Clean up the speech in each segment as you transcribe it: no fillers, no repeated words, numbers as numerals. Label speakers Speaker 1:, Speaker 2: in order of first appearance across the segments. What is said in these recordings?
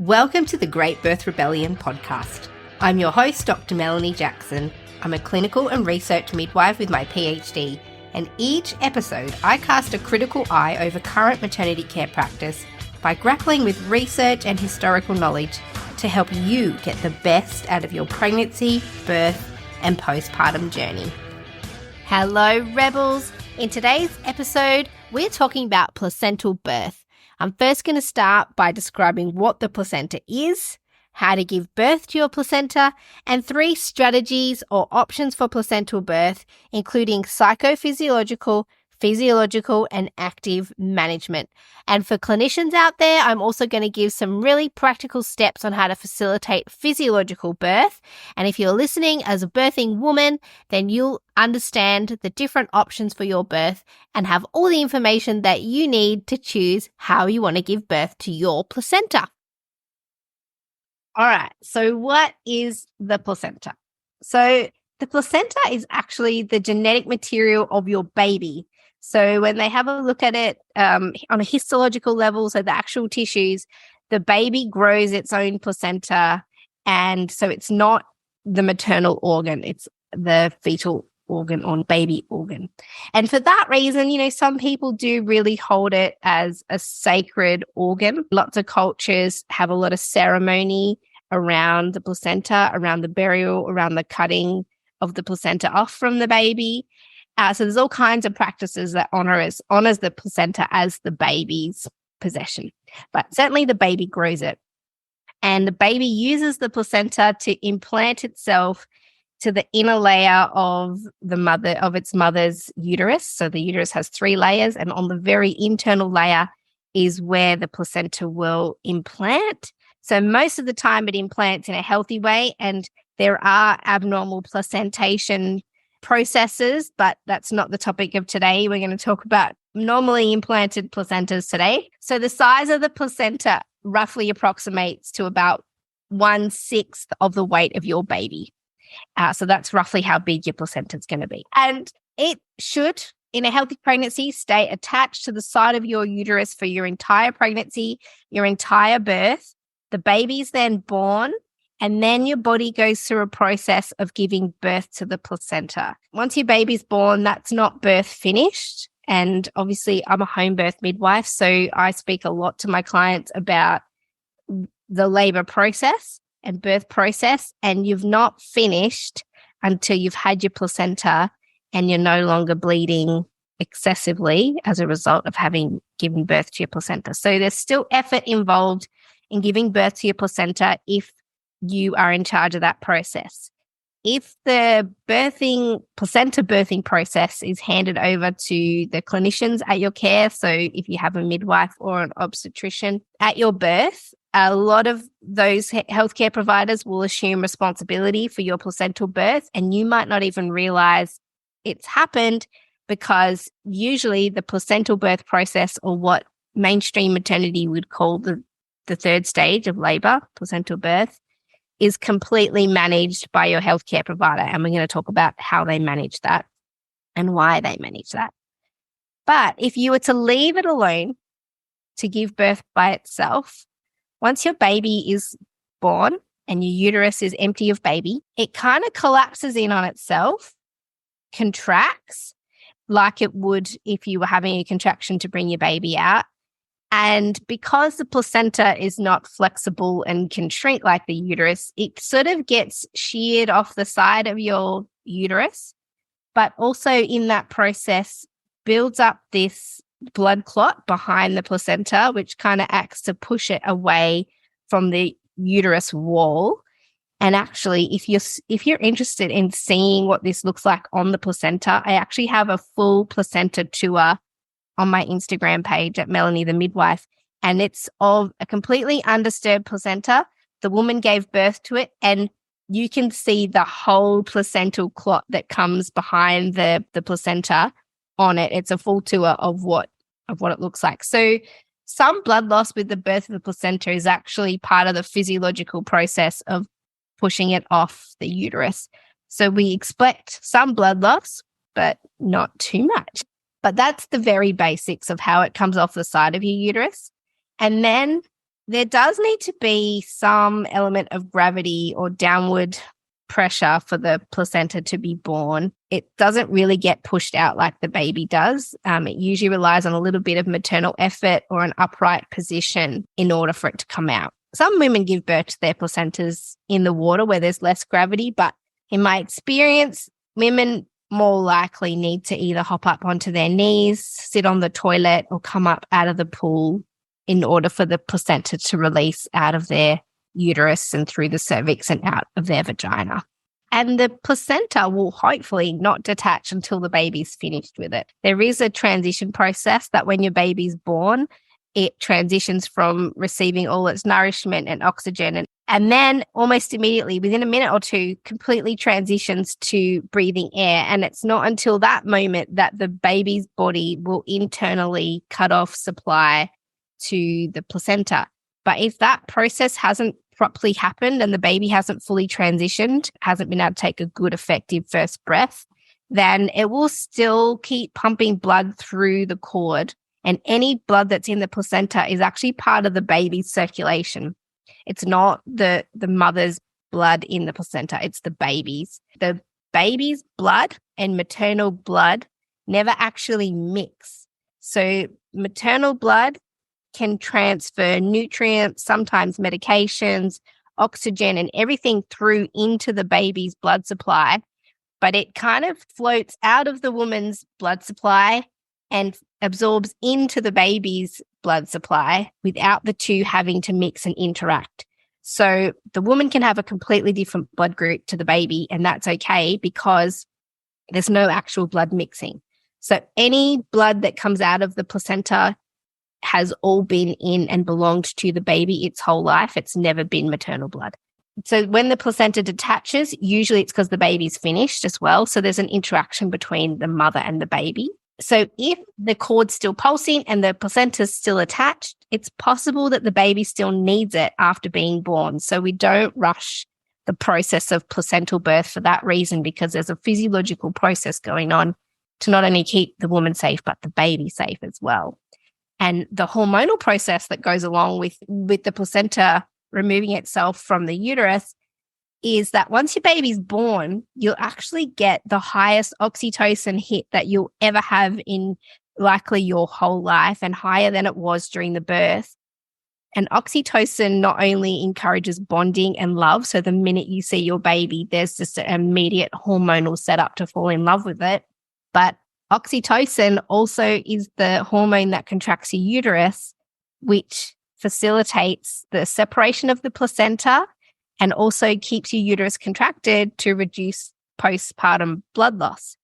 Speaker 1: Welcome to the Great Birth Rebellion podcast. I'm your host, Dr. Melanie Jackson. I'm a clinical and research midwife with my PhD, and each episode I cast a critical eye over current maternity care practice by grappling with research and historical knowledge to help you get the best out of your pregnancy, birth, and postpartum journey. Hello, Rebels. In today's episode, we're talking about placental birth. I'm first going to start by describing what the placenta is, how to give birth to your placenta, and 3 strategies or options for placental birth, including psychophysiological, physiological, and active management. And for clinicians out there, I'm also going to give some really practical steps on how to facilitate physiological birth. And if you're listening as a birthing woman, then you'll understand the different options for your birth and have all the information that you need to choose how you want to give birth to your placenta. All right, so what is the placenta? So the placenta is actually the genetic material of your baby. So when they have a look at it on a histological level, so the actual tissues, the baby grows its own placenta, and so it's not the maternal organ, it's the fetal organ or baby organ. And for that reason, some people do really hold it as a sacred organ. Lots of cultures have a lot of ceremony around the placenta, around the burial, around the cutting of the placenta off from the baby. So there's all kinds of practices that honors the placenta as the baby's possession. But certainly the baby grows it. And the baby uses the placenta to implant itself to the inner layer of its mother's uterus. So the uterus has 3 layers, and on the very internal layer is where the placenta will implant. So most of the time it implants in a healthy way, and there are abnormal placentation processes, but that's not the topic of today. We're going to talk about normally implanted placentas today. So the size of the placenta roughly approximates to about 1/6 of the weight of your baby. So that's roughly how big your placenta is going to be. And it should, in a healthy pregnancy, stay attached to the side of your uterus for your entire pregnancy, your entire birth. The baby's then born, and then your body goes through a process of giving birth to the placenta. Once your baby's born, that's not birth finished. And obviously, I'm a home birth midwife, so I speak a lot to my clients about the labor process and birth process, and you've not finished until you've had your placenta and you're no longer bleeding excessively as a result of having given birth to your placenta. So there's still effort involved in giving birth to your placenta if you are in charge of that process. If the placenta birthing process is handed over to the clinicians at your care, so if you have a midwife or an obstetrician at your birth, a lot of those healthcare providers will assume responsibility for your placental birth, and you might not even realize it's happened, because usually the placental birth process, or what mainstream maternity would call the 3rd stage of labor, placental birth, is completely managed by your healthcare provider. And we're going to talk about how they manage that and why they manage that. But if you were to leave it alone to give birth by itself, once your baby is born and your uterus is empty of baby, it kind of collapses in on itself, contracts like it would if you were having a contraction to bring your baby out. And because the placenta is not flexible and can shrink like the uterus, it sort of gets sheared off the side of your uterus, but also in that process builds up this blood clot behind the placenta, which kind of acts to push it away from the uterus wall. And actually, if you're interested in seeing what this looks like on the placenta, I actually have a full placenta tour on my Instagram page at Melanie the Midwife, and it's of a completely undisturbed placenta. The woman gave birth to it, and you can see the whole placental clot that comes behind the placenta on it. It's a full tour of what it looks like. So some blood loss with the birth of the placenta is actually part of the physiological process of pushing it off the uterus. So we expect some blood loss, but not too much. But that's the very basics of how it comes off the side of your uterus. And then There does need to be some element of gravity or downward pressure for the placenta to be born. It doesn't really get pushed out like the baby does. It usually relies on a little bit of maternal effort or an upright position in order for it to come out. Some women give birth to their placentas in the water where there's less gravity, but in my experience, women more likely need to either hop up onto their knees, sit on the toilet, or come up out of the pool in order for the placenta to release out of their uterus and through the cervix and out of their vagina. And the placenta will hopefully not detach until the baby's finished with it. There is a transition process that when your baby's born, it transitions from receiving all its nourishment and oxygen and then almost immediately, within a minute or two, completely transitions to breathing air. And it's not until that moment that the baby's body will internally cut off supply to the placenta. But if that process hasn't properly happened and the baby hasn't fully transitioned, hasn't been able to take a good, effective first breath, then it will still keep pumping blood through the cord. And any blood that's in the placenta is actually part of the baby's circulation. It's not the mother's blood in the placenta, it's the baby's. The baby's blood and maternal blood never actually mix. So maternal blood can transfer nutrients, sometimes medications, oxygen, and everything through into the baby's blood supply. But it kind of floats out of the woman's blood supply and absorbs into the baby's blood supply without the two having to mix and interact. So the woman can have a completely different blood group to the baby, and that's okay because there's no actual blood mixing. So any blood that comes out of the placenta has all been in and belonged to the baby its whole life. It's never been maternal blood. So when the placenta detaches, usually it's because the baby's finished as well. So there's an interaction between the mother and the baby. So if the cord's still pulsing and the placenta's still attached, it's possible that the baby still needs it after being born. So we don't rush the process of placental birth for that reason, because there's a physiological process going on to not only keep the woman safe, but the baby safe as well. And the hormonal process that goes along with the placenta removing itself from the uterus is that once your baby's born, you'll actually get the highest oxytocin hit that you'll ever have in likely your whole life, and higher than it was during the birth. And oxytocin not only encourages bonding and love, so the minute you see your baby, there's just an immediate hormonal setup to fall in love with it, but oxytocin also is the hormone that contracts your uterus, which facilitates the separation of the placenta and also keeps your uterus contracted to reduce postpartum blood loss.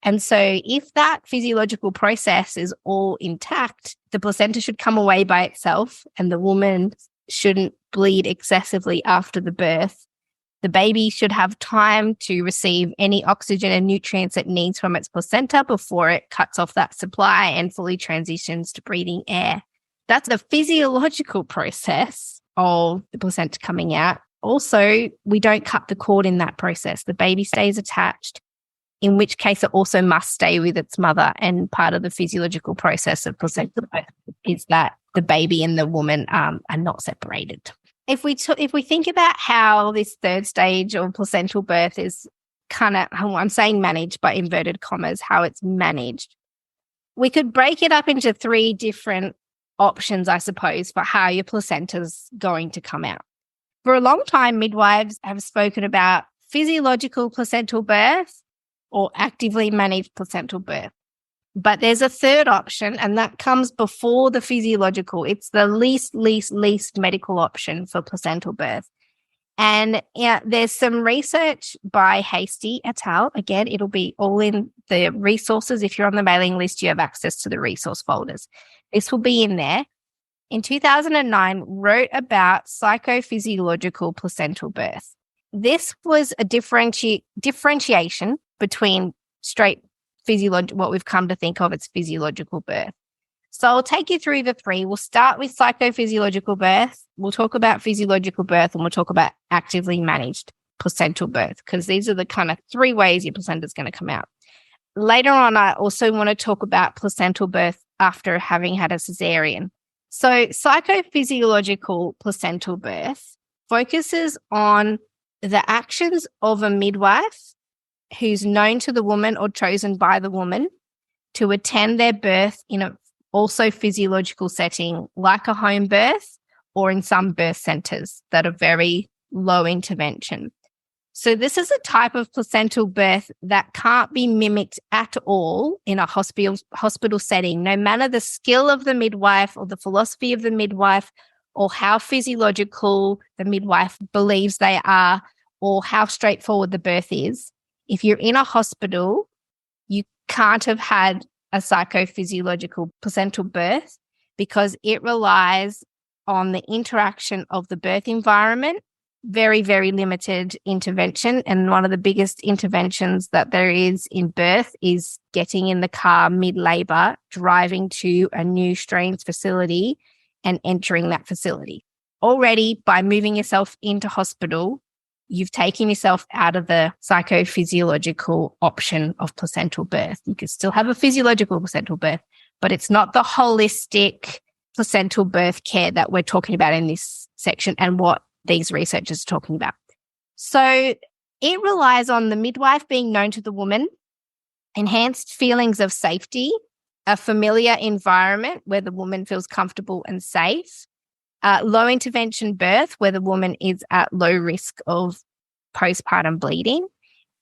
Speaker 1: And so if that physiological process is all intact, the placenta should come away by itself and the woman shouldn't bleed excessively after the birth. The baby should have time to receive any oxygen and nutrients it needs from its placenta before it cuts off that supply and fully transitions to breathing air. That's the physiological process of the placenta coming out. Also, we don't cut the cord in that process. The baby stays attached, in which case it also must stay with its mother. And part of the physiological process of placenta birth is that the baby and the woman are not separated. If we think about how this third stage of placental birth is kind of, I'm saying managed by inverted commas, how it's managed, we could break it up into three different options, I suppose, for how your placenta's going to come out. For a long time, midwives have spoken about physiological placental birth or actively managed placental birth. But there's a third option, and that comes before the physiological. It's the least medical option for placental birth. And there's some research by Hasty et al. Again, it'll be all in the resources. If you're on the mailing list, you have access to the resource folders. This will be in there. In 2009, wrote about psychophysiological placental birth. This was a differentiation between straight what we've come to think of as physiological birth. So I'll take you through the three. We'll start with psychophysiological birth. We'll talk about physiological birth, and we'll talk about actively managed placental birth, because these are the kind of three ways your placenta is going to come out. Later on, I also want to talk about placental birth after having had a cesarean. So psychophysiological placental birth focuses on the actions of a midwife who's known to the woman or chosen by the woman to attend their birth in a also physiological setting like a home birth or in some birth centres that are very low intervention. So this is a type of placental birth that can't be mimicked at all in a hospital setting, no matter the skill of the midwife or the philosophy of the midwife or how physiological the midwife believes they are or how straightforward the birth is. If you're in a hospital, you can't have had a psychophysiological placental birth because it relies on the interaction of the birth environment, very, very limited intervention. And one of the biggest interventions that there is in birth is getting in the car mid-labor, driving to a new strange facility and entering that facility. Already, by moving yourself into hospital, you've taken yourself out of the psychophysiological option of placental birth. You can still have a physiological placental birth, but it's not the holistic placental birth care that we're talking about in this section and what these researchers are talking about. So it relies on the midwife being known to the woman, enhanced feelings of safety, a familiar environment where the woman feels comfortable and safe, low intervention birth where the woman is at low risk of postpartum bleeding,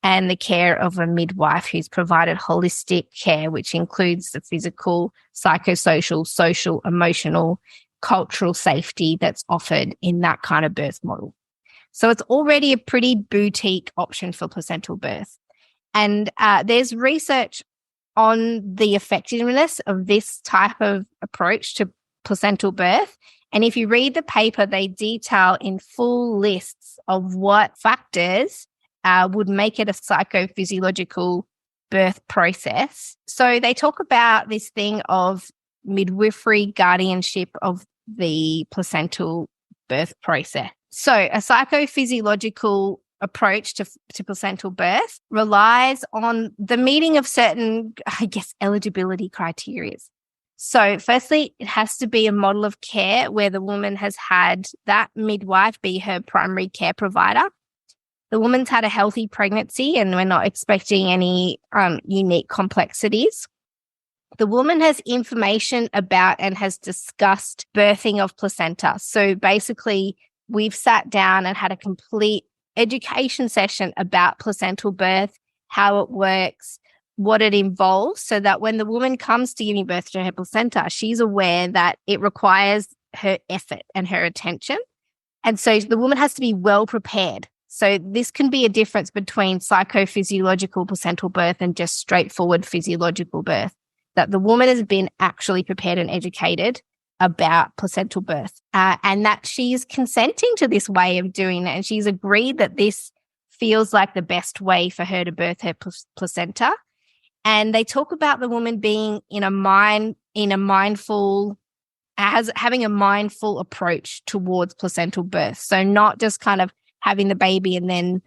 Speaker 1: and the care of a midwife who's provided holistic care, which includes the physical, psychosocial, social, emotional, cultural safety that's offered in that kind of birth model. So it's already a pretty boutique option for placental birth. And there's research on the effectiveness of this type of approach to placental birth. And if you read the paper, they detail in full lists of what factors would make it a psychophysiological birth process. So they talk about this thing of midwifery guardianship of the placental birth process. So a psychophysiological approach to placental birth relies on the meeting of certain, eligibility criteria. So firstly, it has to be a model of care where the woman has had that midwife be her primary care provider. The woman's had a healthy pregnancy and we're not expecting any unique complexities. The woman has information about and has discussed birthing of placenta. So basically, we've sat down and had a complete education session about placental birth, how it works, what it involves, so that when the woman comes to giving birth to her placenta, she's aware that it requires her effort and her attention. And so the woman has to be well prepared. So this can be a difference between psychophysiological placental birth and just straightforward physiological birth, that the woman has been actually prepared and educated about placental birth and that she's consenting to this way of doing it. And she's agreed that this feels like the best way for her to birth her placenta. And they talk about the woman being having a mindful approach towards placental birth. So not just kind of having the baby and then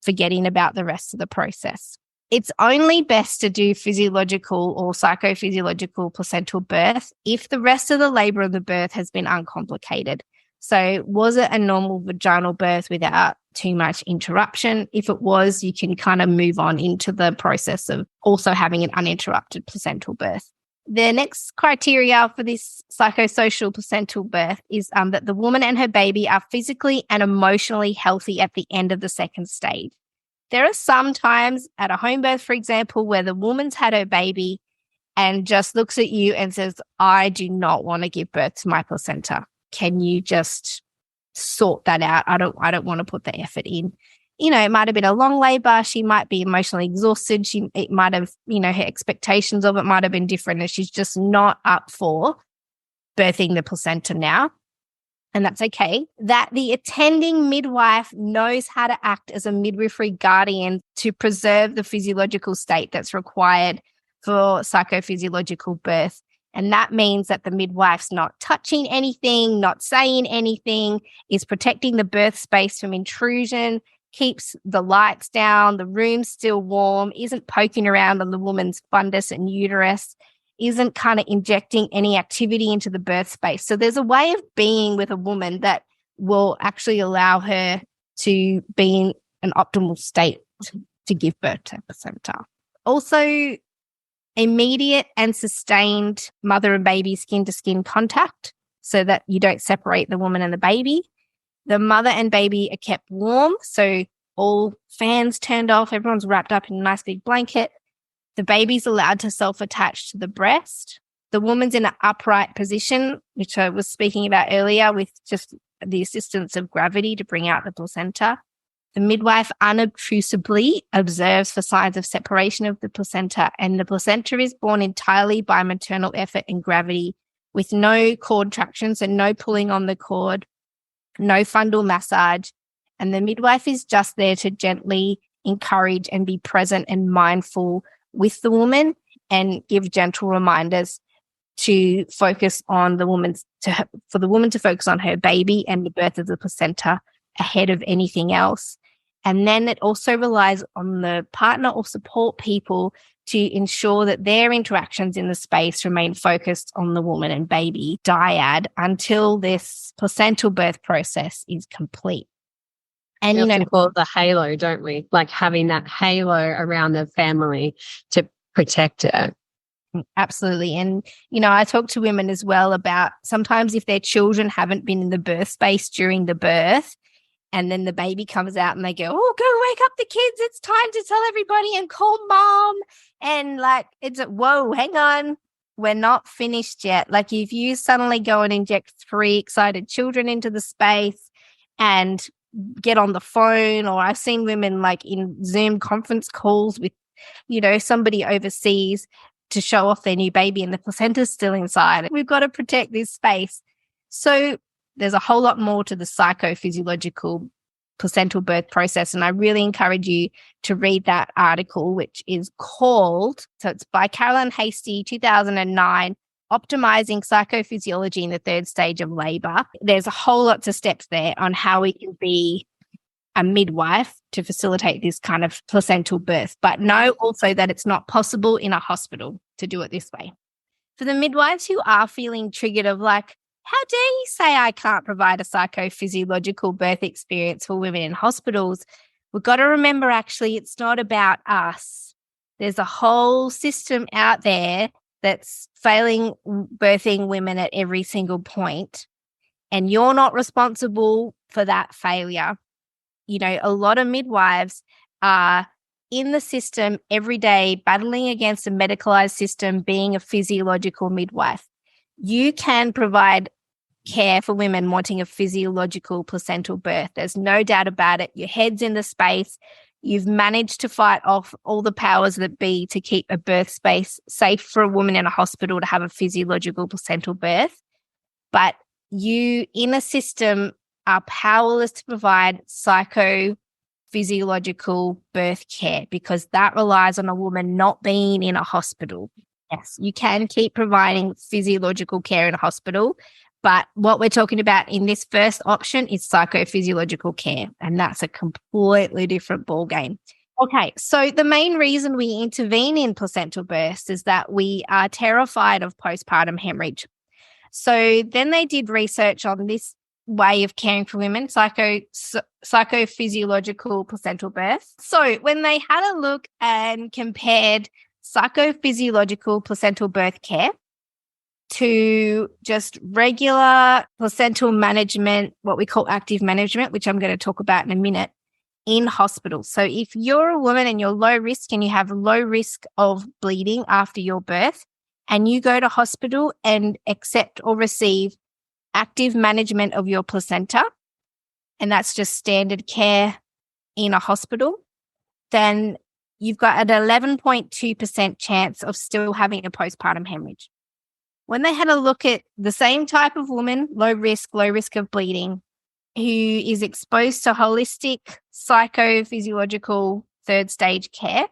Speaker 1: forgetting about the rest of the process. It's only best to do physiological or psychophysiological placental birth if the rest of the labour of the birth has been uncomplicated. So was it a normal vaginal birth without too much interruption? If it was, you can kind of move on into the process of also having an uninterrupted placental birth. The next criteria for this psychosocial placental birth is that the woman and her baby are physically and emotionally healthy at the end of the second stage. There are some times at a home birth, for example, where the woman's had her baby and just looks at you and says, I do not want to give birth to my placenta. Can you just sort that out? I don't want to put the effort in. You know, it might have been a long labor. She might be emotionally exhausted. It might have, her expectations of it might have been different and she's just not up for birthing the placenta now. And that's okay. That the attending midwife knows how to act as a midwifery guardian to preserve the physiological state that's required for psychophysiological birth. And that means that the midwife's not touching anything, not saying anything, is protecting the birth space from intrusion, keeps the lights down, the room's still warm, isn't poking around on the woman's fundus and uterus, isn't kind of injecting any activity into the birth space. So there's a way of being with a woman that will actually allow her to be in an optimal state to give birth to a placenta. Also, immediate and sustained mother and baby skin-to-skin contact so that you don't separate the woman and the baby. The mother and baby are kept warm, so all fans turned off, everyone's wrapped up in a nice big blanket. The baby's allowed to self-attach to the breast. The woman's in an upright position, which I was speaking about earlier, with just the assistance of gravity to bring out the placenta. The midwife unobtrusively observes for signs of separation of the placenta, and the placenta is born entirely by maternal effort and gravity with no cord traction, so no pulling on the cord, no fundal massage. And the midwife is just there to gently encourage and be present and mindful with the woman and give gentle reminders to focus on the woman's, for the woman to focus on her baby and the birth of the placenta ahead of anything else. And then it also relies on the partner or support people to ensure that their interactions in the space remain focused on the woman and baby dyad until this placental birth process is complete. And
Speaker 2: we often call it the halo, don't we? Like having that halo around the family to protect it.
Speaker 1: Absolutely. And, I talk to women as well about sometimes if their children haven't been in the birth space during the birth, and then the baby comes out and they go, oh, go wake up the kids. It's time to tell everybody and call mom. And it's whoa, hang on. We're not finished yet. Like if you suddenly go and inject 3 excited children into the space and get on the phone, or I've seen women in Zoom conference calls with, somebody overseas to show off their new baby and the placenta's still inside. We've got to protect this space. So there's a whole lot more to the psychophysiological placental birth process. And I really encourage you to read that article, which is called, so it's by Caroline Hasty, 2009, Optimizing Psychophysiology in the Third Stage of Labor. There's a whole lot of steps there on how we can be a midwife to facilitate this kind of placental birth, but know also that it's not possible in a hospital to do it this way. For the midwives who are feeling triggered of how dare you say I can't provide a psychophysiological birth experience for women in hospitals? We've got to remember, actually, it's not about us. There's a whole system out there that's failing birthing women at every single point, and you're not responsible for that failure. A lot of midwives are in the system every day battling against a medicalized system, being a physiological midwife. You can provide care for women wanting a physiological placental birth. There's no doubt about it. Your head's in the space. You've managed to fight off all the powers that be to keep a birth space safe for a woman in a hospital to have a physiological placental birth. But you, in a system, are powerless to provide psychophysiological birth care because that relies on a woman not being in a hospital. Yes, you can keep providing physiological care in a hospital, but what we're talking about in this first option is psychophysiological care, and that's a completely different ballgame. Okay, so the main reason we intervene in placental births is that we are terrified of postpartum hemorrhage. So then they did research on this way of caring for women, psychophysiological placental birth. So when they had a look and compared psychophysiological placental birth care to just regular placental management, what we call active management, which I'm going to talk about in a minute, in hospital. So if you're a woman and you're low risk and you have low risk of bleeding after your birth, and you go to hospital and accept or receive active management of your placenta, and that's just standard care in a hospital, then you've got an 11.2% chance of still having a postpartum hemorrhage. When they had a look at the same type of woman, low risk of bleeding, who is exposed to holistic psychophysiological third stage care,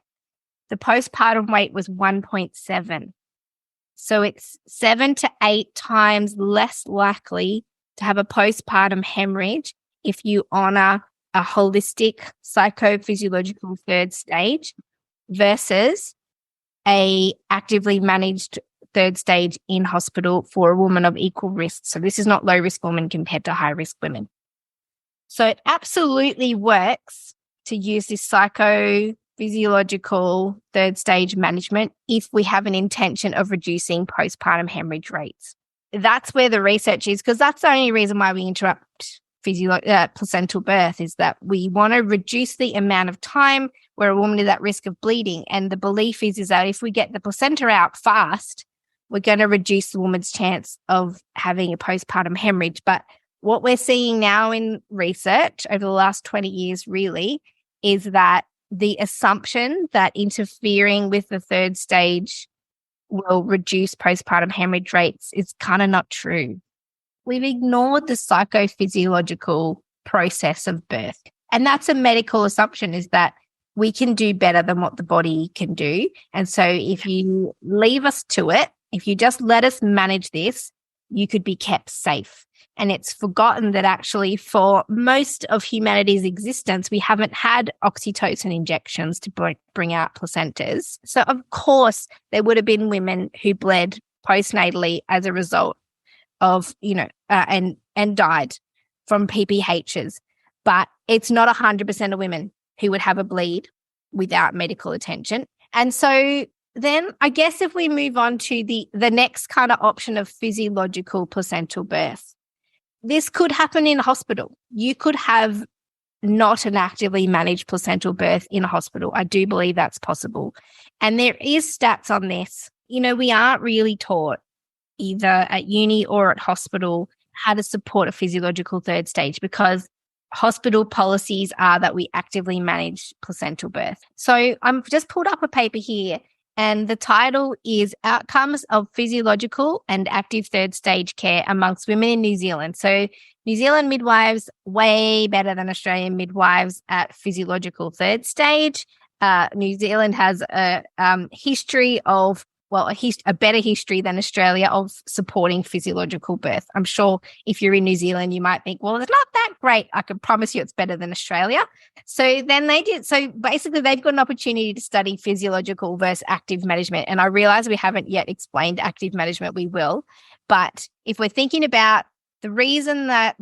Speaker 1: the postpartum rate was 1.7. So it's 7 to 8 times less likely to have a postpartum hemorrhage if you honor a holistic psychophysiological third stage versus a actively managed third stage in hospital for a woman of equal risk. So this is not low-risk women compared to high-risk women. So it absolutely works to use this psychophysiological third stage management if we have an intention of reducing postpartum hemorrhage rates. That's where the research is, because that's the only reason why we interrupt placental birth, is that we want to reduce the amount of time where a woman is at risk of bleeding. And the belief is that if we get the placenta out fast, we're going to reduce the woman's chance of having a postpartum hemorrhage. But what we're seeing now in research over the last 20 years really is that the assumption that interfering with the third stage will reduce postpartum hemorrhage rates is kind of not true. We've ignored the psychophysiological process of birth. And that's a medical assumption, is that we can do better than what the body can do. And so if you leave us to it, if you just let us manage this, you could be kept safe. And it's forgotten that actually for most of humanity's existence, we haven't had oxytocin injections to bring out placentas. So of course, there would have been women who bled postnatally as a result of, and died from PPHs. But it's not 100% of women who would have a bleed without medical attention. And so then I guess if we move on to the next kind of option of physiological placental birth, this could happen in a hospital. You could have not an actively managed placental birth in a hospital. I do believe that's possible. And there is stats on this. We aren't really taught either at uni or at hospital how to support a physiological third stage, because hospital policies are that we actively manage placental birth. So I've just pulled up a paper here, and the title is Outcomes of Physiological and Active Third Stage Care Amongst Women in New Zealand. So New Zealand midwives, way better than Australian midwives at physiological third stage. New Zealand has a history of, a better history than Australia of supporting physiological birth. I'm sure if you're in New Zealand, you might think, well, it's not that great. I can promise you it's better than Australia. So then they did. So basically they've got an opportunity to study physiological versus active management. And I realize we haven't yet explained active management. We will. But if we're thinking about the reason that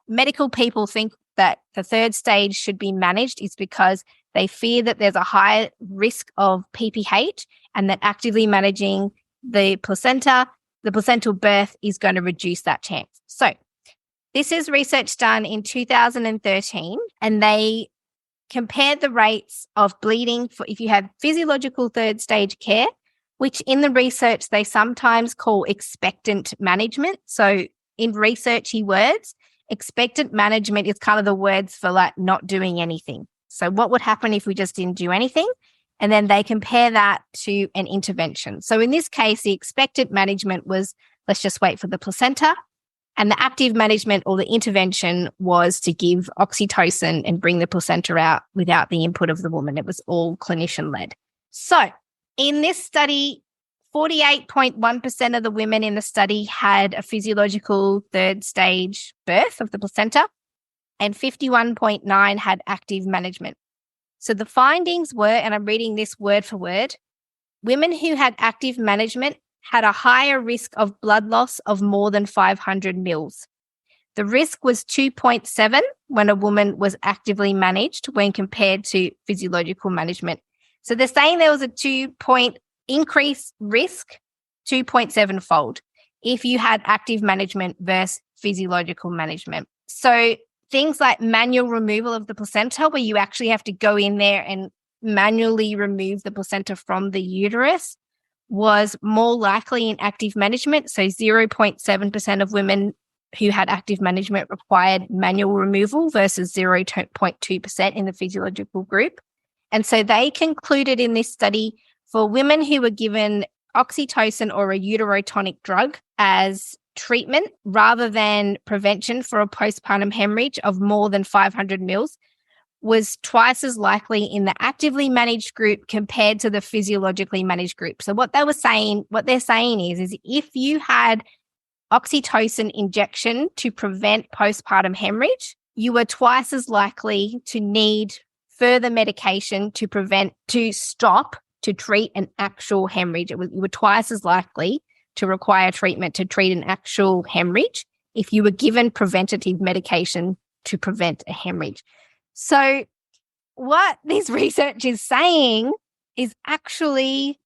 Speaker 1: medical people think that the third stage should be managed is because they fear that there's a high risk of PPH, and that actively managing the placental birth is going to reduce that chance. So this is research done in 2013, and they compared the rates of bleeding for if you have physiological third stage care, which in the research they sometimes call expectant management. So in researchy words, expectant management is kind of the words for like not doing anything. So what would happen if we just didn't do anything? And then they compare that to an intervention. So in this case, the expected management was, let's just wait for the placenta. And the active management or the intervention was to give oxytocin and bring the placenta out without the input of the woman. It was all clinician-led. So in this study, 48.1% of the women in the study had a third stage birth of the placenta, and 51.9% had active management. So the findings were, and I'm reading this word for word, women who had active management had a higher risk of blood loss of more than 500 mils. The risk was 2.7 when a woman was actively managed when compared to physiological management. So they're saying there was a 2-point increase risk, 2.7-fold, if you had active management versus physiological management. So things like manual removal of the placenta, where you actually have to go in there and manually remove the placenta from the uterus, was more likely in active management. So 0.7% of women who had active management required manual removal versus 0.2% in the physiological group. And so they concluded in this study for women who were given oxytocin or a uterotonic drug as treatment rather than prevention for a postpartum hemorrhage of more than 500 mils was twice as likely in the actively managed group compared to the physiologically managed group. So what they're saying is if you had oxytocin injection to prevent postpartum hemorrhage, you were twice as likely to need further medication to stop to treat an actual hemorrhage. You were twice as likely to require treatment to treat an actual hemorrhage if you were given preventative medication to prevent a hemorrhage. So what this research is saying is actually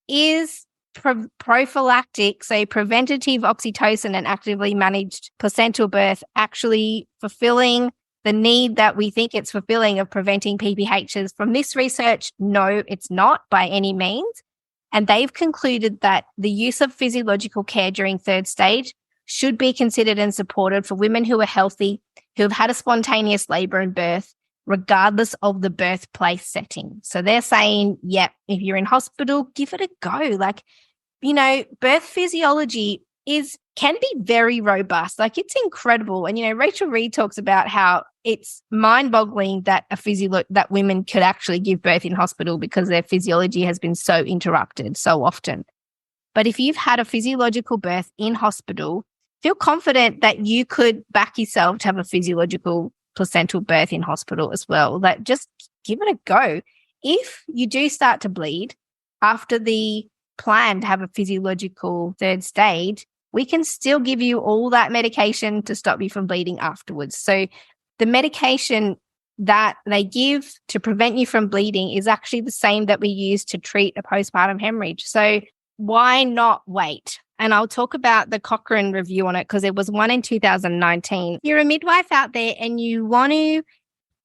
Speaker 1: prophylactic, so preventative oxytocin and actively managed placental birth actually fulfilling the need that we think it's fulfilling of preventing PPHs. From this research, no, it's not by any means. And they've concluded that the use of physiological care during third stage should be considered and supported for women who are healthy, who have had a spontaneous labour and birth, regardless of the birthplace setting. So they're saying, yep, if you're in hospital, give it a go. Like, you know, birth physiology can be very robust. Like, it's incredible. And, you know, Rachel Reed talks about how it's mind-boggling that that women could actually give birth in hospital because their physiology has been so interrupted so often. But if you've had a physiological birth in hospital, feel confident that you could back yourself to have a physiological placental birth in hospital as well. Like, just give it a go. If you do start to bleed after the plan to have a physiological third stage, we can still give you all that medication to stop you from bleeding afterwards. So the medication that they give to prevent you from bleeding is actually the same that we use to treat a postpartum hemorrhage. So why not wait? And I'll talk about the Cochrane review on it because there was one in 2019. You're a midwife out there and you want to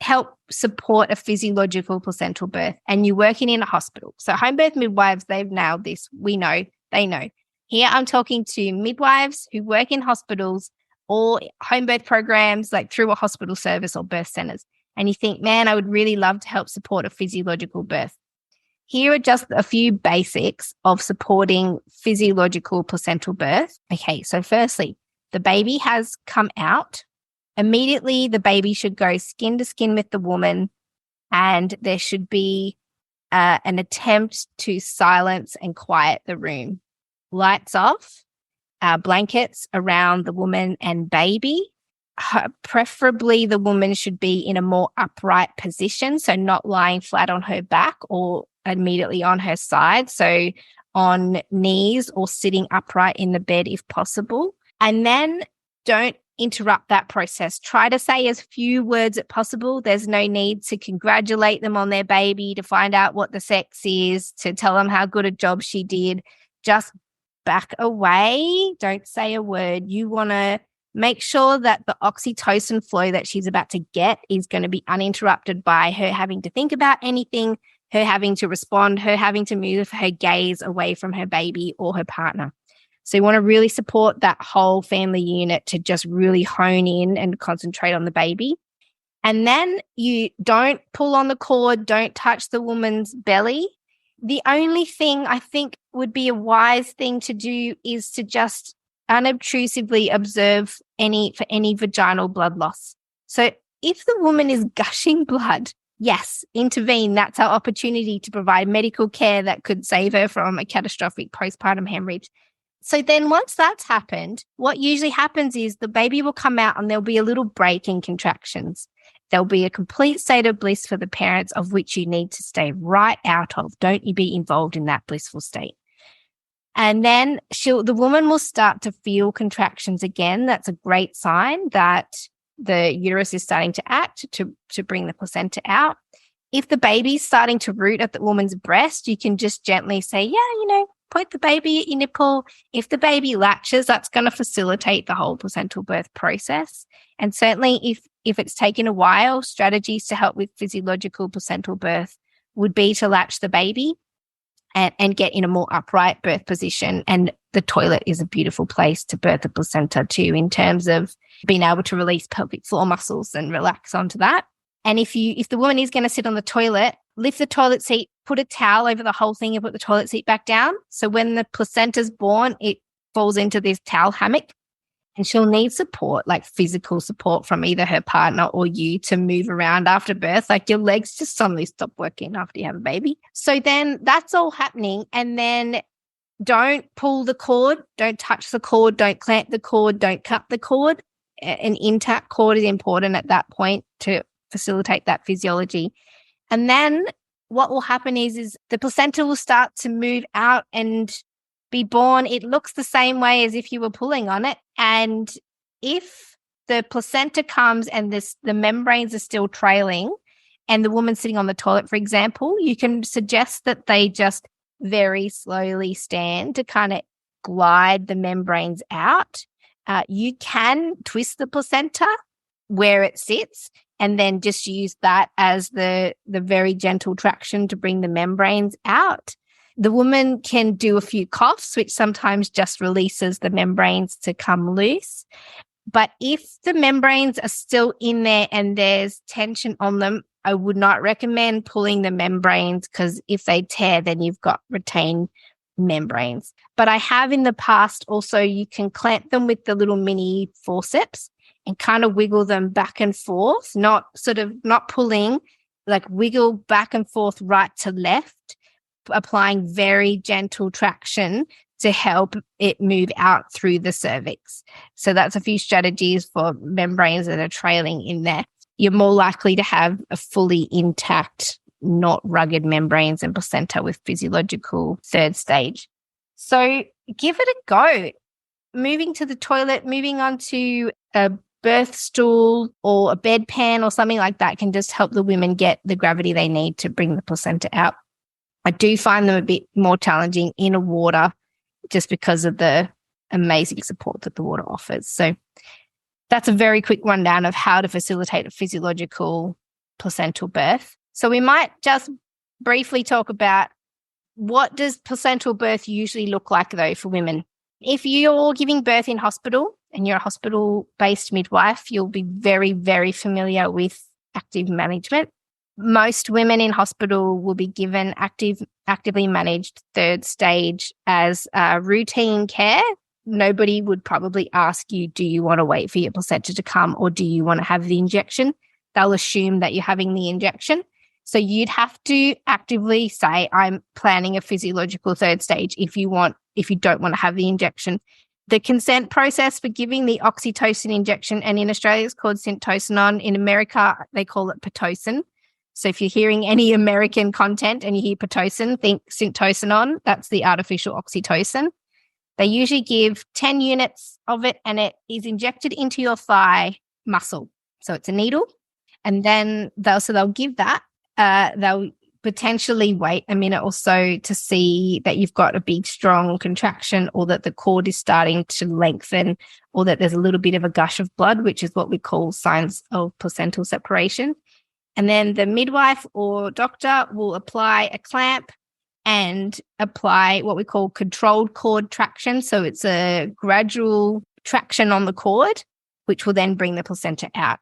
Speaker 1: help support a physiological placental birth and you're working in a hospital. So home birth midwives, they've nailed this. We know, they know. Here I'm talking to midwives who work in hospitals or home birth programs like through a hospital service or birth centers. And you think, man, I would really love to help support a physiological birth. Here are just a few basics of supporting physiological placental birth. Okay, so firstly, the baby has come out. Immediately, the baby should go skin to skin with the woman, and there should be an attempt to silence and quiet the room. Lights off, blankets around the woman and baby. Preferably, the woman should be in a more upright position, so not lying flat on her back or immediately on her side, so on knees or sitting upright in the bed if possible. And then don't interrupt that process. Try to say as few words as possible. There's no need to congratulate them on their baby, to find out what the sex is, to tell them how good a job she did. Just back away. Don't say a word. You want to make sure that the oxytocin flow that she's about to get is going to be uninterrupted by her having to think about anything, her having to respond, her having to move her gaze away from her baby or her partner. So you want to really support that whole family unit to just really hone in and concentrate on the baby. And then you don't pull on the cord, don't touch the woman's belly. The only thing I think would be a wise thing to do is to just unobtrusively observe for any vaginal blood loss. So if the woman is gushing blood, yes, intervene. That's our opportunity to provide medical care that could save her from a catastrophic postpartum hemorrhage. So then once that's happened, what usually happens is the baby will come out and there'll be a little break in contractions. There'll be a complete state of bliss for the parents of which you need to stay right out of. Don't you be involved in that blissful state. And then the woman will start to feel contractions again. That's a great sign that the uterus is starting to act to bring the placenta out. If the baby's starting to root at the woman's breast, you can just gently say, point the baby at your nipple. If the baby latches, that's going to facilitate the whole placental birth process. And certainly if it's taken a while, strategies to help with physiological placental birth would be to latch the baby and get in a more upright birth position. And the toilet is a beautiful place to birth the placenta too, in terms of being able to release pelvic floor muscles and relax onto that. And if the woman is going to sit on the toilet, lift the toilet seat, put a towel over the whole thing and put the toilet seat back down. So when the placenta's born, it falls into this towel hammock. And she'll need support, like physical support from either her partner or you to move around after birth. Like your legs just suddenly stop working after you have a baby. So then that's all happening. And then don't pull the cord, don't touch the cord, don't clamp the cord, don't cut the cord. An intact cord is important at that point to facilitate that physiology. And then what will happen is the placenta will start to move out and be born. It looks the same way as if you were pulling on it. And if the placenta comes and the membranes are still trailing and the woman's sitting on the toilet, for example, you can suggest that they just very slowly stand to kind of glide the membranes out. You can twist the placenta where it sits and then just use that as the very gentle traction to bring the membranes out. The woman can do a few coughs, which sometimes just releases the membranes to come loose. But if the membranes are still in there and there's tension on them, I would not recommend pulling the membranes, because if they tear, then you've got retained membranes. But I have in the past also, you can clamp them with the little mini forceps and kind of wiggle them back and forth, not pulling, like wiggle back and forth right to left, applying very gentle traction to help it move out through the cervix. So that's a few strategies for membranes that are trailing in there. You're more likely to have a fully intact, not rugged membranes and placenta with physiological third stage. So give it a go. Moving to the toilet, moving on to a birth stool or a bedpan or something like that can just help the women get the gravity they need to bring the placenta out. I do find them a bit more challenging in a water just because of the amazing support that the water offers. So that's a very quick rundown of how to facilitate a physiological placental birth. So we might just briefly talk about, what does placental birth usually look like though for women? If you're giving birth in hospital and you're a hospital-based midwife, you'll be very, very familiar with active management. Most women in hospital will be given actively managed third stage as routine care. Nobody would probably ask you, do you want to wait for your placenta to come or do you want to have the injection? They'll assume that you're having the injection. So you'd have to actively say, I'm planning a physiological third stage if you don't want to have the injection. The consent process for giving the oxytocin injection, and in Australia it's called syntocinon. In America, they call it Pitocin. So if you're hearing any American content and you hear Pitocin, think syntocinon. That's the artificial oxytocin. They usually give 10 units of it and it is injected into your thigh muscle. So it's a needle. And then they'll give that. They'll potentially wait a minute or so to see that you've got a big, strong contraction or that the cord is starting to lengthen or that there's a little bit of a gush of blood, which is what we call signs of placental separation. And then the midwife or doctor will apply a clamp and apply what we call controlled cord traction. So it's a gradual traction on the cord, which will then bring the placenta out.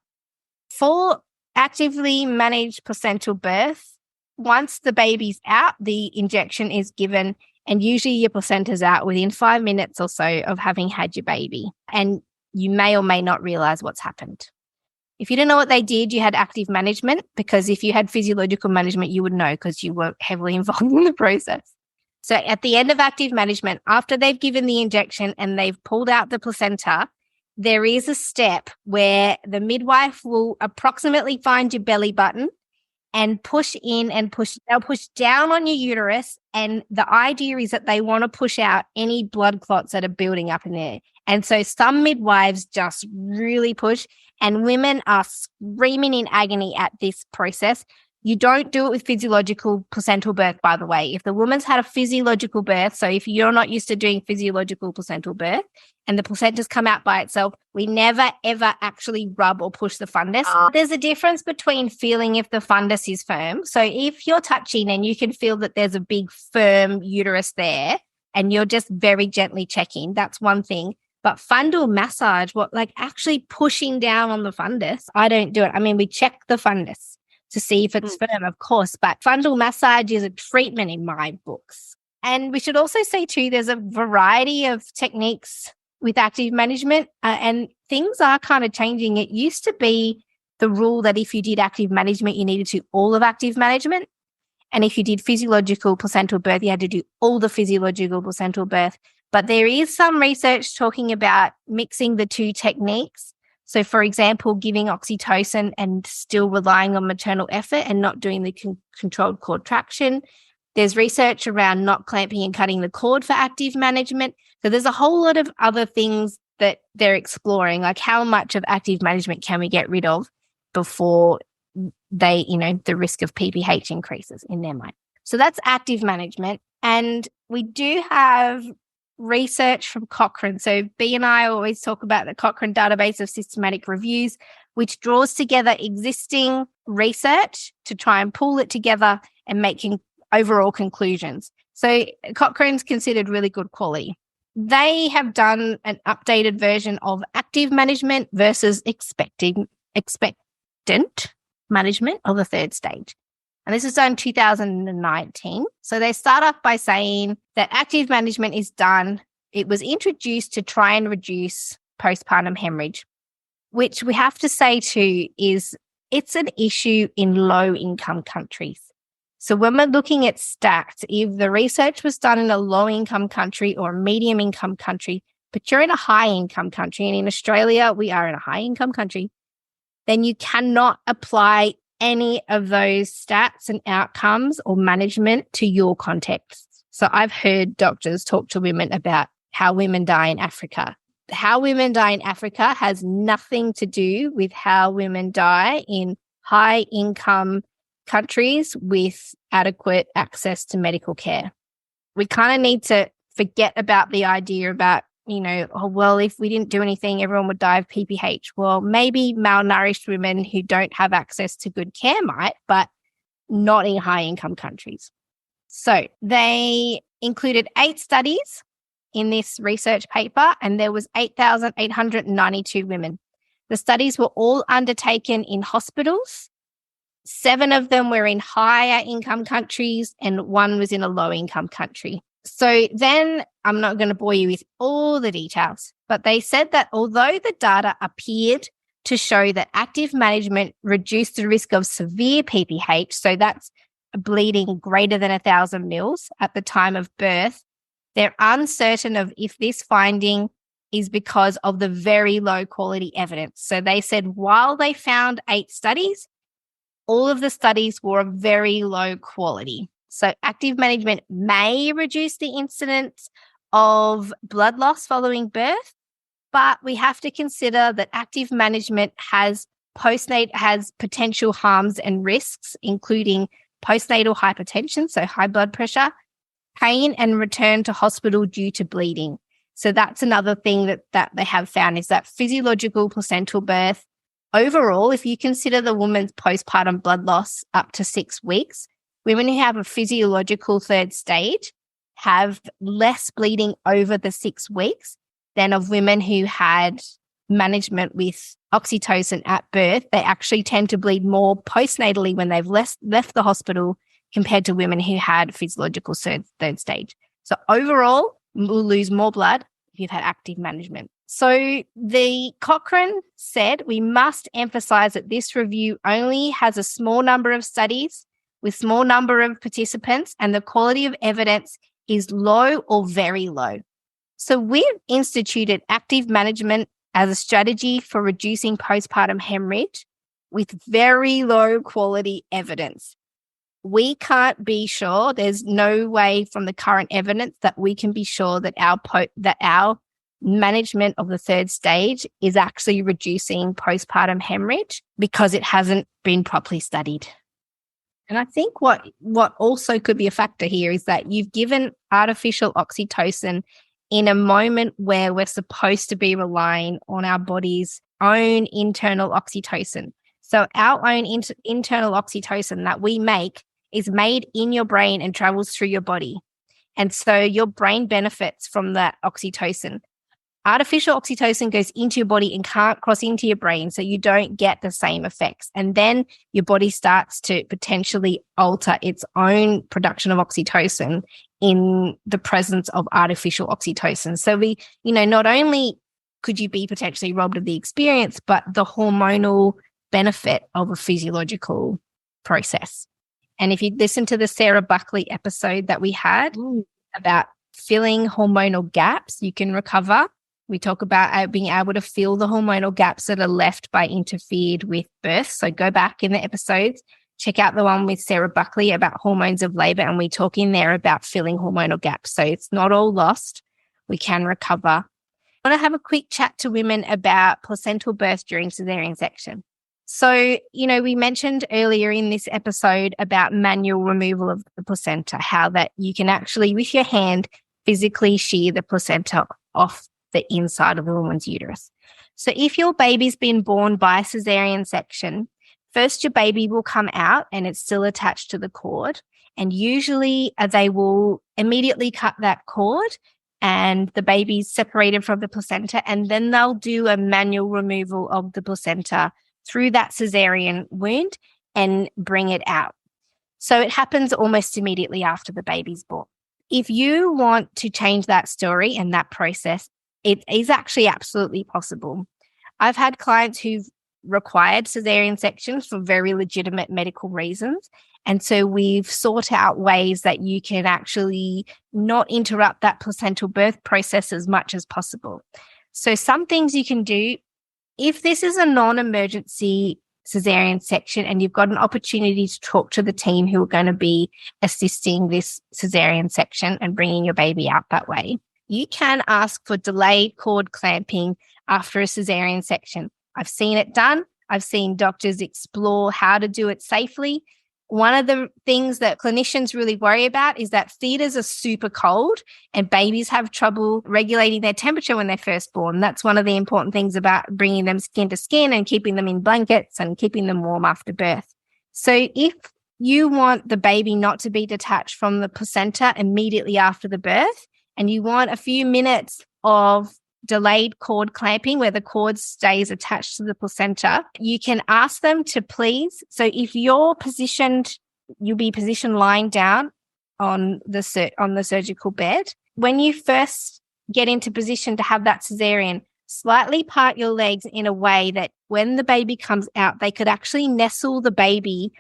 Speaker 1: For actively managed placental birth, once the baby's out, the injection is given, and usually your placenta's out within 5 minutes or so of having had your baby. And you may or may not realize what's happened. If you don't know what they did, you had active management, because if you had physiological management, you would know because you were heavily involved in the process. So at the end of active management, after they've given the injection and they've pulled out the placenta, there is a step where the midwife will approximately find your belly button and push in and push. They'll push down on your uterus, and the idea is that they want to push out any blood clots that are building up in there. And so some midwives just really push, and women are screaming in agony at this process. You don't do it with physiological placental birth, by the way. If the woman's had a physiological birth, so if you're not used to doing physiological placental birth and the placenta's come out by itself, we never, ever actually rub or push the fundus. There's a difference between feeling if the fundus is firm. So if you're touching and you can feel that there's a big firm uterus there and you're just very gently checking, that's one thing. But fundal massage, actually pushing down on the fundus, I don't do it. I mean, we check the fundus to see if it's firm, of course, but fundal massage is a treatment in my books. And we should also say too, there's a variety of techniques with active management, and things are kind of changing. It used to be the rule that if you did active management, you needed to do all of active management. And if you did physiological placental birth, you had to do all the physiological placental birth. But there is some research talking about mixing the two techniques. So, for example, giving oxytocin and still relying on maternal effort and not doing the controlled cord traction. There's research around not clamping and cutting the cord for active management. So there's a whole lot of other things that they're exploring, like how much of active management can we get rid of before the risk of PPH increases in their mind. So that's active management. And we do have research from Cochrane. So B and I always talk about the Cochrane database of systematic reviews, which draws together existing research to try and pull it together and making overall conclusions. So Cochrane's considered really good quality. They have done an updated version of active management versus expectant management of the third stage. And this was done in 2019. So they start off by saying that active management is done. It was introduced to try and reduce postpartum hemorrhage, which we have to say too is it's an issue in low-income countries. So when we're looking at stats, if the research was done in a low-income country or a medium-income country, but you're in a high-income country, and in Australia, we are in a high-income country, then you cannot apply any of those stats and outcomes or management to your context. So I've heard doctors talk to women about how women die in Africa. How women die in Africa has nothing to do with how women die in high-income countries with adequate access to medical care. We kind of need to forget about the idea about, if we didn't do anything, everyone would die of PPH. Well, maybe malnourished women who don't have access to good care might, but not in high-income countries. So they included 8 studies in this research paper, and there was 8,892 women. The studies were all undertaken in hospitals. 7 of them were in higher income countries and 1 was in a low income country. So then I'm not going to bore you with all the details, but they said that although the data appeared to show that active management reduced the risk of severe PPH, so that's bleeding greater than 1,000 mils at the time of birth, they're uncertain of if this finding is because of the very low quality evidence. So they said while they found 8 studies, all of the studies were of very low quality. So active management may reduce the incidence of blood loss following birth, but we have to consider that active management has potential harms and risks, including postnatal hypertension, so high blood pressure, pain and return to hospital due to bleeding. So that's another thing that they have found is that physiological placental birth, overall, if you consider the woman's postpartum blood loss up to 6 weeks, women who have a physiological third stage have less bleeding over the 6 weeks than of women who had management with oxytocin at birth. They actually tend to bleed more postnatally when they've left the hospital compared to women who had physiological third stage. So overall, we'll lose more blood if you've had active management. So the Cochrane said we must emphasize that this review only has a small number of studies with small number of participants and the quality of evidence is low or very low. So we've instituted active management as a strategy for reducing postpartum hemorrhage with very low quality evidence. We can't be sure, there's no way from the current evidence that we can be sure that our management of the third stage is actually reducing postpartum hemorrhage because it hasn't been properly studied. And I think what also could be a factor here is that you've given artificial oxytocin in a moment where we're supposed to be relying on our body's own internal oxytocin. So our own internal oxytocin that we make is made in your brain and travels through your body. And so your brain benefits from that oxytocin. Artificial oxytocin goes into your body and can't cross into your brain, so you don't get the same effects. And then your body starts to potentially alter its own production of oxytocin in the presence of artificial oxytocin. So not only could you be potentially robbed of the experience, but the hormonal benefit of a physiological process. And if you listen to the Sarah Buckley episode that we had about filling hormonal gaps, you can recover We talk about being able to fill the hormonal gaps that are left by interfered with birth. So go back in the episodes, check out the one with Sarah Buckley about hormones of labor, and we talk in there about filling hormonal gaps. So it's not all lost. We can recover. I want to have a quick chat to women about placental birth during cesarean section. So, we mentioned earlier in this episode about manual removal of the placenta, how that you can actually, with your hand, physically shear the placenta off the inside of a woman's uterus. So if your baby's been born by cesarean section, first your baby will come out and it's still attached to the cord. And usually they will immediately cut that cord and the baby's separated from the placenta, and then they'll do a manual removal of the placenta through that cesarean wound and bring it out. So it happens almost immediately after the baby's born. If you want to change that story and that process, it is actually absolutely possible. I've had clients who've required cesarean sections for very legitimate medical reasons. And so we've sought out ways that you can actually not interrupt that placental birth process as much as possible. So some things you can do, if this is a non-emergency cesarean section and you've got an opportunity to talk to the team who are going to be assisting this cesarean section and bringing your baby out that way, you can ask for delayed cord clamping after a cesarean section. I've seen it done. I've seen doctors explore how to do it safely. One of the things that clinicians really worry about is that feeders are super cold and babies have trouble regulating their temperature when they're first born. That's one of the important things about bringing them skin to skin and keeping them in blankets and keeping them warm after birth. So if you want the baby not to be detached from the placenta immediately after the birth, and you want a few minutes of delayed cord clamping where the cord stays attached to the placenta, you can ask them to please. So if you'll be positioned lying down on the surgical bed. When you first get into position to have that cesarean, slightly part your legs in a way that when the baby comes out, they could actually nestle the baby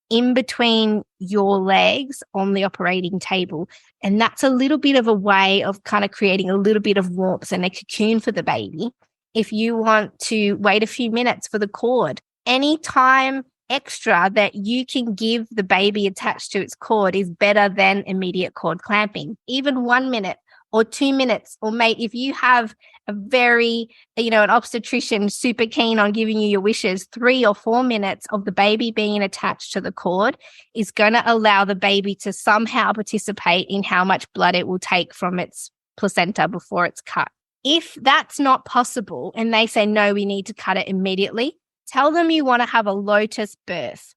Speaker 1: in between your legs on the operating table. And that's a little bit of a way of kind of creating a little bit of warmth and a cocoon for the baby. If you want to wait a few minutes for the cord, any time extra that you can give the baby attached to its cord is better than immediate cord clamping. Even 1 minute or 2 minutes, or mate, if you have a very, an obstetrician super keen on giving you your wishes, 3 or 4 minutes of the baby being attached to the cord is going to allow the baby to somehow participate in how much blood it will take from its placenta before it's cut. If that's not possible and they say, no, we need to cut it immediately, tell them you want to have a lotus birth.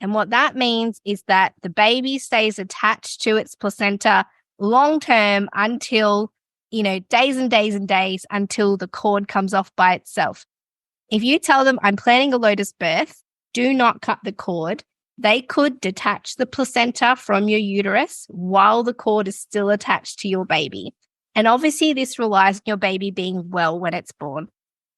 Speaker 1: And what that means is that the baby stays attached to its placenta long-term until, days and days and days until the cord comes off by itself. If you tell them, I'm planning a lotus birth, do not cut the cord, they could detach the placenta from your uterus while the cord is still attached to your baby. And obviously this relies on your baby being well when it's born.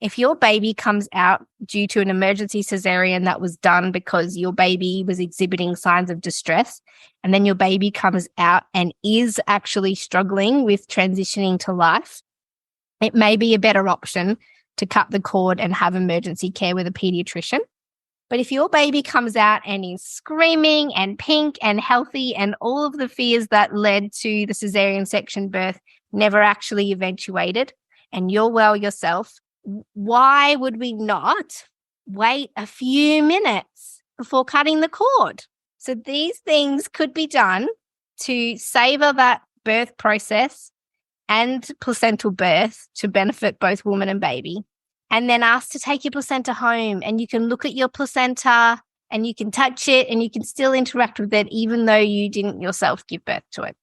Speaker 1: If your baby comes out due to an emergency cesarean that was done because your baby was exhibiting signs of distress, and then your baby comes out and is actually struggling with transitioning to life, it may be a better option to cut the cord and have emergency care with a pediatrician. But if your baby comes out and is screaming and pink and healthy and all of the fears that led to the cesarean section birth never actually eventuated, and you're well yourself, why would we not wait a few minutes before cutting the cord? So these things could be done to savor that birth process and placental birth to benefit both woman and baby. And then ask to take your placenta home, and you can look at your placenta and you can touch it and you can still interact with it even though you didn't yourself give birth to it.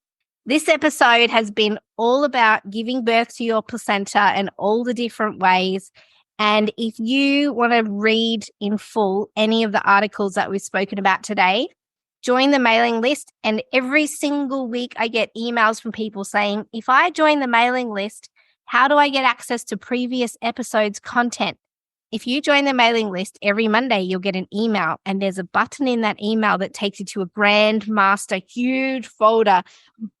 Speaker 1: This episode has been all about giving birth to your placenta and all the different ways. And if you want to read in full any of the articles that we've spoken about today, join the mailing list. And every single week I get emails from people saying, if I join the mailing list, how do I get access to previous episodes' content? If you join the mailing list every Monday, you'll get an email, and there's a button in that email that takes you to a grand master, huge folder,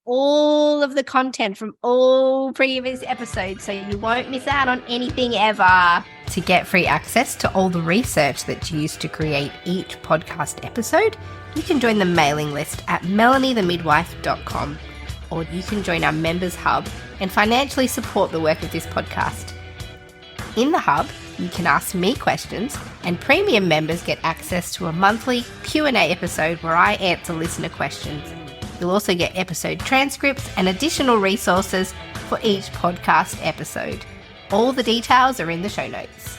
Speaker 1: all of the content from all previous episodes, so you won't miss out on anything ever. To get free access to all the research that's used to create each podcast episode, you can join the mailing list at melaniethemidwife.com, or you can join our members hub and financially support the work of this podcast. In the hub, you can ask me questions, and premium members get access to a monthly Q&A episode where I answer listener questions. You'll also get episode transcripts and additional resources for each podcast episode. All the details are in the show notes.